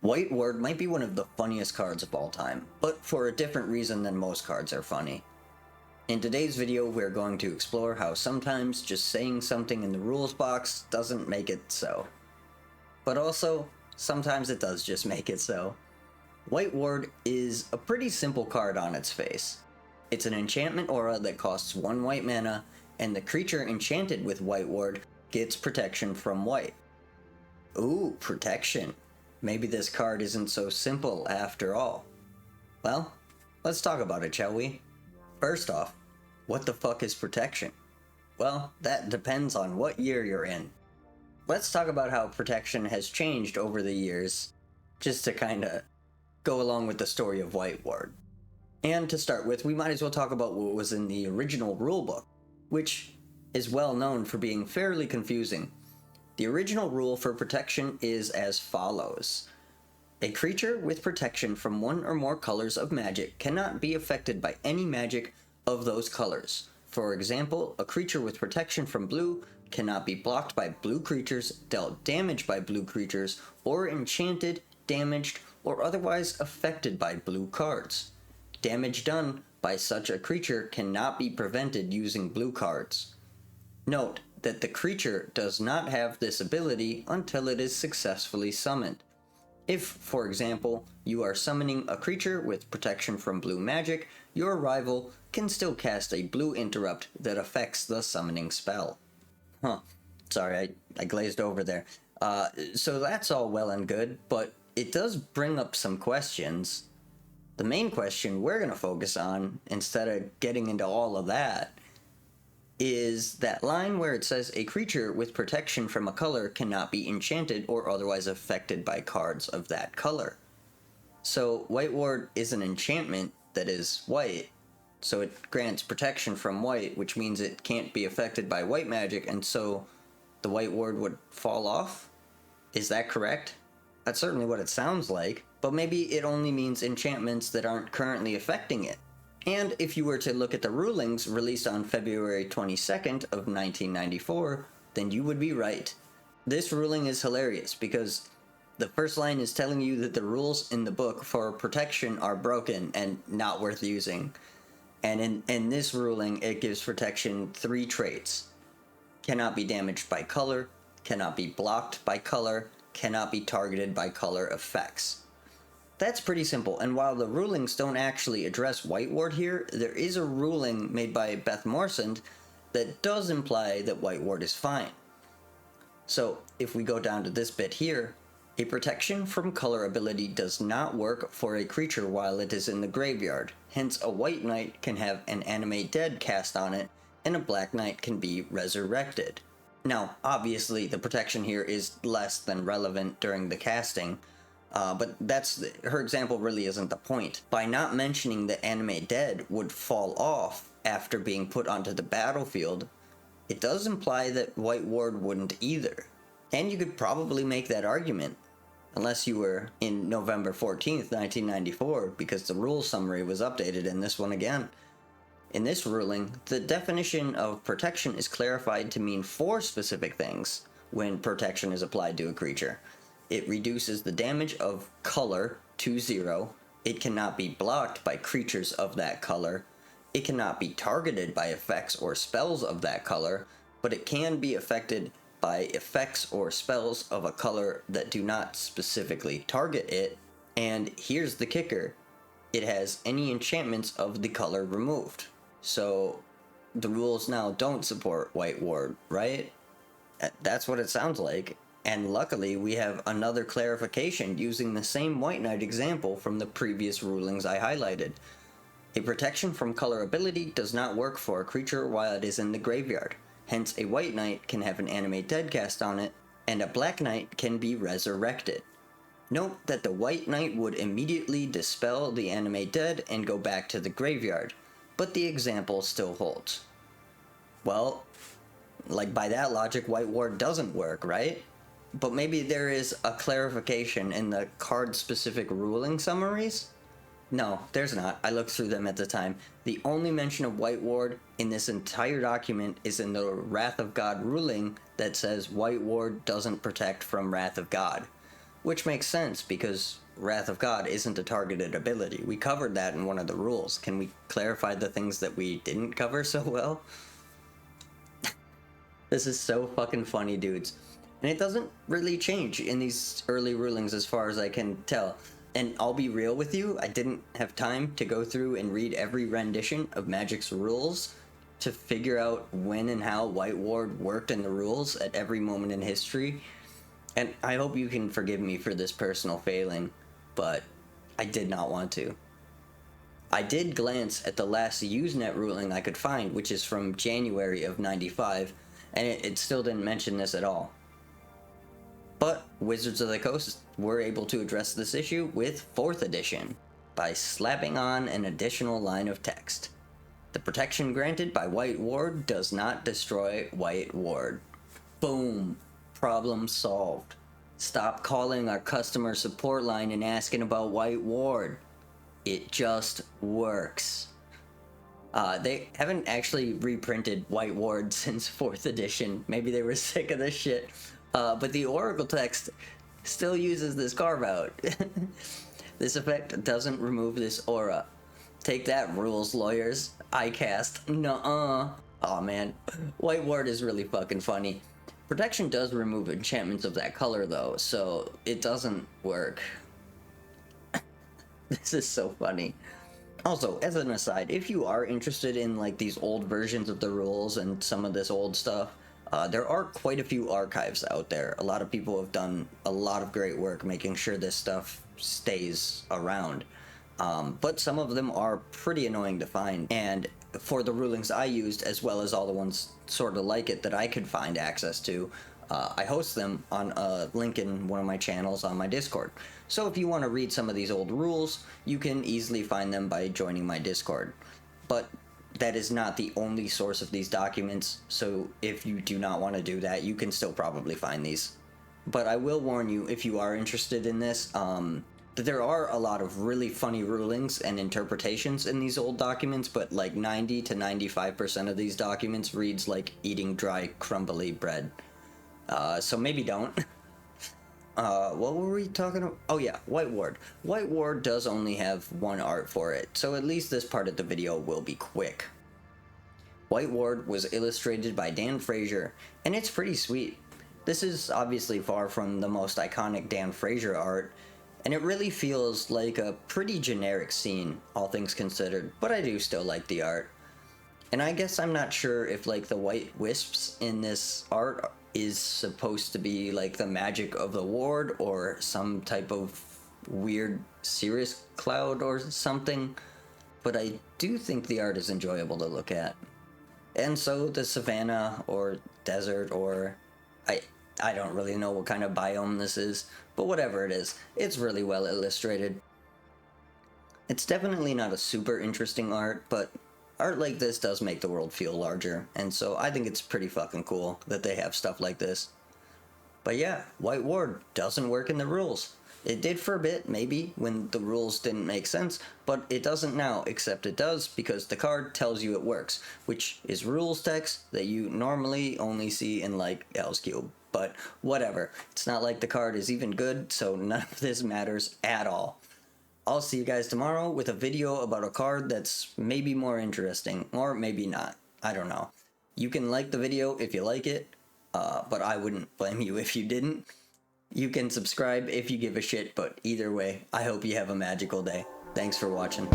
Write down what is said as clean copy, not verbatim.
White Ward might be one of the funniest cards of all time, but for a different reason than most cards are funny. In today's video, we're going to explore how sometimes just saying something in the rules box doesn't make it so. But also, sometimes it does just make it so. White Ward is a pretty simple card on its face. It's an enchantment aura that costs 1 white mana, and the creature enchanted with White Ward gets protection from white. Ooh, protection. Maybe this card isn't so simple after all. Well, let's talk about it, shall we? First off, what the fuck is protection? Well, that depends on what year you're in. Let's talk about how protection has changed over the years, just to kinda go along with the story of White Ward. And to start with, we might as well talk about what was in the original rulebook, which is well known for being fairly confusing. The original rule for protection is as follows. A creature with protection from one or more colors of magic cannot be affected by any magic of those colors. For example, a creature with protection from blue cannot be blocked by blue creatures, dealt damage by blue creatures, or enchanted, damaged, or otherwise affected by blue cards. Damage done by such a creature cannot be prevented using blue cards. Note that the creature does not have this ability until it is successfully summoned. If, for example, you are summoning a creature with protection from blue magic, your rival can still cast a blue interrupt that affects the summoning spell. Sorry, I glazed over there. So that's all well and good, but it does bring up some questions. The main question we're going to focus on, instead of getting into all of that, is that line where it says a creature with protection from a color cannot be enchanted or otherwise affected by cards of that color. So White Ward is an enchantment that is white, so it grants protection from white, which means it can't be affected by white magic, and so the White Ward would fall off? Is that correct? That's certainly what it sounds like, but maybe it only means enchantments that aren't currently affecting it. And if you were to look at the rulings released on February 22nd of 1994, then you would be right. This ruling is hilarious because the first line is telling you that the rules in the book for protection are broken and not worth using. And in this ruling, it gives protection 3 traits. Cannot be damaged by color, cannot be blocked by color, cannot be targeted by color effects. That's pretty simple, and while the rulings don't actually address White Ward here, there is a ruling made by Beth Morsand that does imply that White Ward is fine. So, if we go down to this bit here, a protection from color ability does not work for a creature while it is in the graveyard, hence a white knight can have an animate dead cast on it, and a black knight can be resurrected. Now, obviously, the protection here is less than relevant during the casting, but her example really isn't the point. By not mentioning that animate dead would fall off after being put onto the battlefield, it does imply that White Ward wouldn't either. And you could probably make that argument, unless you were in November 14th, 1994, because the rule summary was updated in this one again. In this ruling, the definition of protection is clarified to mean 4 specific things when protection is applied to a creature. It reduces the damage of color to 0. It cannot be blocked by creatures of that color. It cannot be targeted by effects or spells of that color, but it can be affected by effects or spells of a color that do not specifically target it. And here's the kicker. It has any enchantments of the color removed. So the rules now don't support White Ward, right? That's what it sounds like. And luckily, we have another clarification using the same White Knight example from the previous rulings I highlighted. A protection from color ability does not work for a creature while it is in the graveyard. Hence, a White Knight can have an animate dead cast on it, and a Black Knight can be resurrected. Note that the White Knight would immediately dispel the animate dead and go back to the graveyard, but the example still holds. Well, like by that logic, White Ward doesn't work, right? But maybe there is a clarification in the card-specific ruling summaries? No, there's not. I looked through them at the time. The only mention of White Ward in this entire document is in the Wrath of God ruling that says White Ward doesn't protect from Wrath of God, which makes sense because Wrath of God isn't a targeted ability. We covered that in one of the rules. Can we clarify the things that we didn't cover so well? This is so fucking funny, dudes. And it doesn't really change in these early rulings as far as I can tell. And I'll be real with you, I didn't have time to go through and read every rendition of Magic's rules to figure out when and how White Ward worked in the rules at every moment in history. And I hope you can forgive me for this personal failing, but I did not want to. I did glance at the last Usenet ruling I could find, which is from January of 95, and it still didn't mention this at all. But Wizards of the Coast were able to address this issue with 4th edition by slapping on an additional line of text. The protection granted by White Ward does not destroy White Ward. Boom. Problem solved. Stop calling our customer support line and asking about White Ward. It just works. They haven't actually reprinted White Ward since 4th edition. Maybe they were sick of this shit. But the Oracle text still uses this carve-out. This effect doesn't remove this aura. Take that, rules lawyers. I cast. Nuh-uh. Aw, man. White Ward is really fucking funny. Protection does remove enchantments of that color, though, so it doesn't work. This is so funny. Also, as an aside, if you are interested in like these old versions of the rules and some of this old stuff, there are quite a few archives out there. A lot of people have done a lot of great work making sure this stuff stays around. But some of them are pretty annoying to find, and for the rulings I used, as well as all the ones sort of like it that I could find access to, I host them on a link in one of my channels on my Discord. So if you want to read some of these old rules, you can easily find them by joining my Discord. But that is not the only source of these documents, so if you do not want to do that, you can still probably find these. But I will warn you, if you are interested in this, that there are a lot of really funny rulings and interpretations in these old documents, but like 90 to 95% of these documents reads like eating dry, crumbly bread. So maybe don't. What were we talking about? Oh yeah, White Ward. White Ward does only have one art for it, so at least this part of the video will be quick. White Ward was illustrated by Dan Frazier, and it's pretty sweet. This is obviously far from the most iconic Dan Frazier art, and it really feels like a pretty generic scene, all things considered, but I do still like the art. And I guess I'm not sure if like the white wisps in this art is supposed to be like the magic of the ward or some type of weird cirrus cloud or something, but I do think the art is enjoyable to look at. And so the savannah or desert, or I don't really know what kind of biome this is, but whatever it is, it's really well illustrated. It's definitely not a super interesting art, but art like this does make the world feel larger, and so I think it's pretty fucking cool that they have stuff like this. But yeah, White Ward doesn't work in the rules. It did for a bit, maybe, when the rules didn't make sense, but it doesn't now, except it does because the card tells you it works, which is rules text that you normally only see in, like, Hell's Cube. But whatever, it's not like the card is even good, so none of this matters at all. I'll see you guys tomorrow with a video about a card that's maybe more interesting, or maybe not. I don't know. You can like the video if you like it, but I wouldn't blame you if you didn't. You can subscribe if you give a shit, but either way, I hope you have a magical day. Thanks for watching.